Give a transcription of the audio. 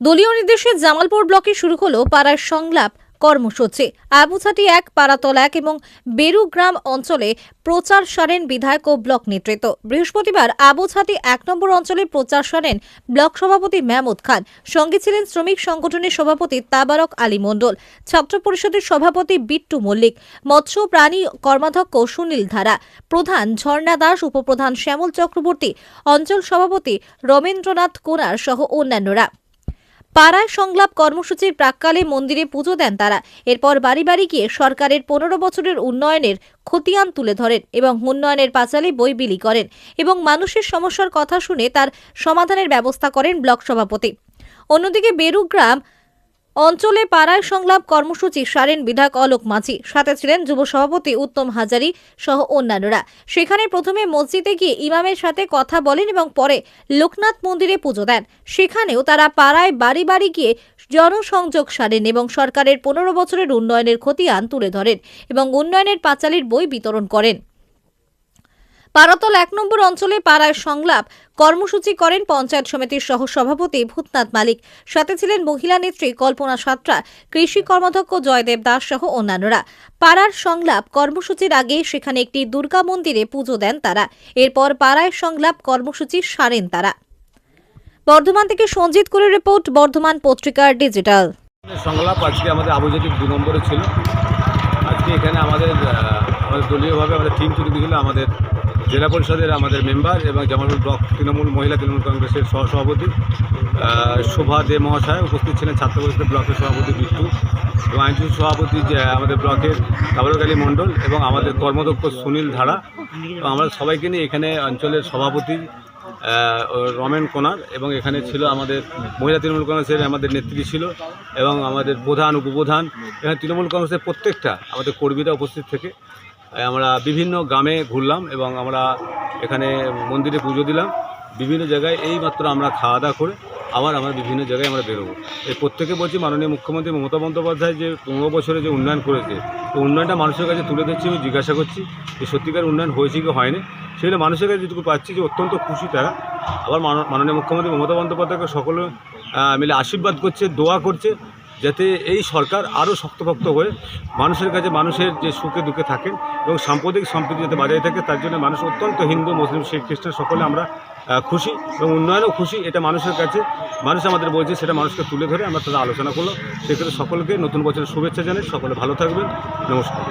দলীয় নির্দেশে জামালপুর ব্লকে শুরু হলো পাড়ার সংলাপ কর্মসূচি। আবুছাটি 1, পাড়াতল 1 এবং বেরুগ্রাম অঞ্চলে প্রচার সারেন বিধায়ক ও ব্লক নেতৃত্ব। বৃহস্পতিবার আবুছাটি 1 নম্বর অঞ্চলে প্রচার সারেন ব্লক সভাপতি মেহমুদ খান। সঙ্গে ছিলেন শ্রমিক সংগঠনের সভাপতি তাবারক আলী মণ্ডল, ছাত্র পরিষদের সভাপতি বিট্টু মল্লিক, মৎস্য প্রাণী কর্মাধ্যক্ষ সুনীল ধারা, প্রধান ঝর্ণা দাস, উপপ্রধান শ্যামল চক্রবর্তী, অঞ্চল সভাপতি রবীন্দ্রনাথ কোনার সহ অন্যান্যরা। পাড়ায় সংলাপ কর্মসূচির প্রাক্কালে মন্দিরে পুজো দেন তারা। এরপর বাড়ি বাড়ি গিয়ে সরকারের 15 বছরের উন্নয়নের খতিয়ান তুলে ধরেন এবং উন্নয়নের পাঁচালী বই বিলি করেন এবং মানুষের সমস্যার কথা শুনে তার সমাধানের ব্যবস্থা করেন ব্লক সভাপতি। অন্যদিকে বেরুগ্রাম অঞ্চলে পাড়ায় সংলাপ কর্মসূচি সারেন বিধায়ক অলোক মাঝি, সাথে ছিলেন যুব সভাপতি উত্তম হাজারি সহ অন্যান্যরা। সেখানে প্রথমে মসজিদে গিয়ে ইমামের সাথে কথা বলেন এবং পরে লোকনাথ মন্দিরে পুজো দেন। সেখানেও তারা পাড়ায় বাড়ি বাড়ি গিয়ে জনসংযোগ সারেন এবং সরকারের 15 বছরের উন্নয়নের খতিয়ান তুলে ধরেন এবং উন্নয়নের পাঁচালীর বই বিতরণ করেন। পাড়াতল 1 নম্বর অঞ্চলে পাড়ায় সংলাপ কর্মসূচি করেন পঞ্চায়েত সমিতির সহ সভাপতি ভূতনাথ মালিক, সাথে ছিলেন মহিলা নেত্রী কল্পনা সাত্রা, কৃষি কর্মাধ্যক্ষ জয়দেব দাস সহ অন্যান্যরা। পাড়ার সংলাপ কর্মসূচির আগে সেখানে একটি দুর্গা মন্দিরে পুজো দেন তারা। এরপর পাড়ায় সংলাপ কর্মসূচি সারেন তারা। বর্ধমান থেকে সঞ্জিত কুলের রিপোর্ট, বর্ধমান পত্রিকার ডিজিটাল। সংলাপ আজকে আমাদের আবুজাটি 2 নম্বরে ছিল। আজকে এখানে আমাদের দলীয়ভাবে আমাদের টিম তৈরি ছিল, আমাদের জেলা পরিষদের আমাদের মেম্বার এবং জামালপুর ব্লক মহিলা তৃণমূল কংগ্রেসের সহসভাপতি শোভা দে মহাশয় উপস্থিত ছিলেন, ছাত্র পরিষদের ব্লকের সভাপতি বিট্টু এবং আইনজীবী সভাপতি আমাদের ব্লকের তাবারক আলী মণ্ডল এবং আমাদের কর্মদক্ষ সুনীল ধারা। আমরা সবাইকে নিয়ে এখানে অঞ্চলের সভাপতি রমেন কোনার এবং এখানে ছিল আমাদের মহিলা তৃণমূল কংগ্রেসের আমাদের নেত্রী ছিল এবং আমাদের প্রধান উপপ্রধান, এখানে তৃণমূল কংগ্রেসের প্রত্যেকটা আমাদের কর্মীরা উপস্থিত থেকে আমরা বিভিন্ন গ্রামে ঘুরলাম এবং আমরা এখানে মন্দিরে পুজো দিলাম। বিভিন্ন জায়গায় এইমাত্র আমরা খাওয়া দাওয়া করে আবার আমরা বিভিন্ন জায়গায় আমরা বেরোবো। এই প্রত্যেকে বলছি মাননীয় মুখ্যমন্ত্রী মমতা বন্দ্যোপাধ্যায় যে 15 বছরে যে উন্নয়ন করেছে, তো উন্নয়নটা মানুষের কাছে তুলে দিচ্ছি। আমি জিজ্ঞাসা করছি যে সত্যিকার উন্নয়ন হয়েছে কি হয়নি, সেগুলো মানুষের কাছে যেটুকু পাচ্ছি যে অত্যন্ত খুশি তারা। আবার মাননীয় মুখ্যমন্ত্রী মমতা বন্দ্যোপাধ্যায়কে সকলে মিলে আশীর্বাদ করছে, দোয়া করছে যাতে এই সরকার আরও শক্তপোক্ত হয়ে মানুষের কাছে মানুষের যে সুখে দুঃখে থাকেন এবং সাম্প্রদায়িক সম্প্রীতি যাতে বজায় থাকে, তার জন্য মানুষ অত্যন্ত হিন্দু মুসলিম শিখ খ্রিস্টান সকলে আমরা খুশি এবং উন্নয়নও খুশি। এটা মানুষের কাছে মানুষ আমাদের বলছে, সেটা মানুষকে তুলে ধরে আমরা তাদের আলোচনা করলাম। সেক্ষেত্রে সকলকে নতুন বছরের শুভেচ্ছা জানাই। সকলে ভালো থাকবেন। নমস্কার।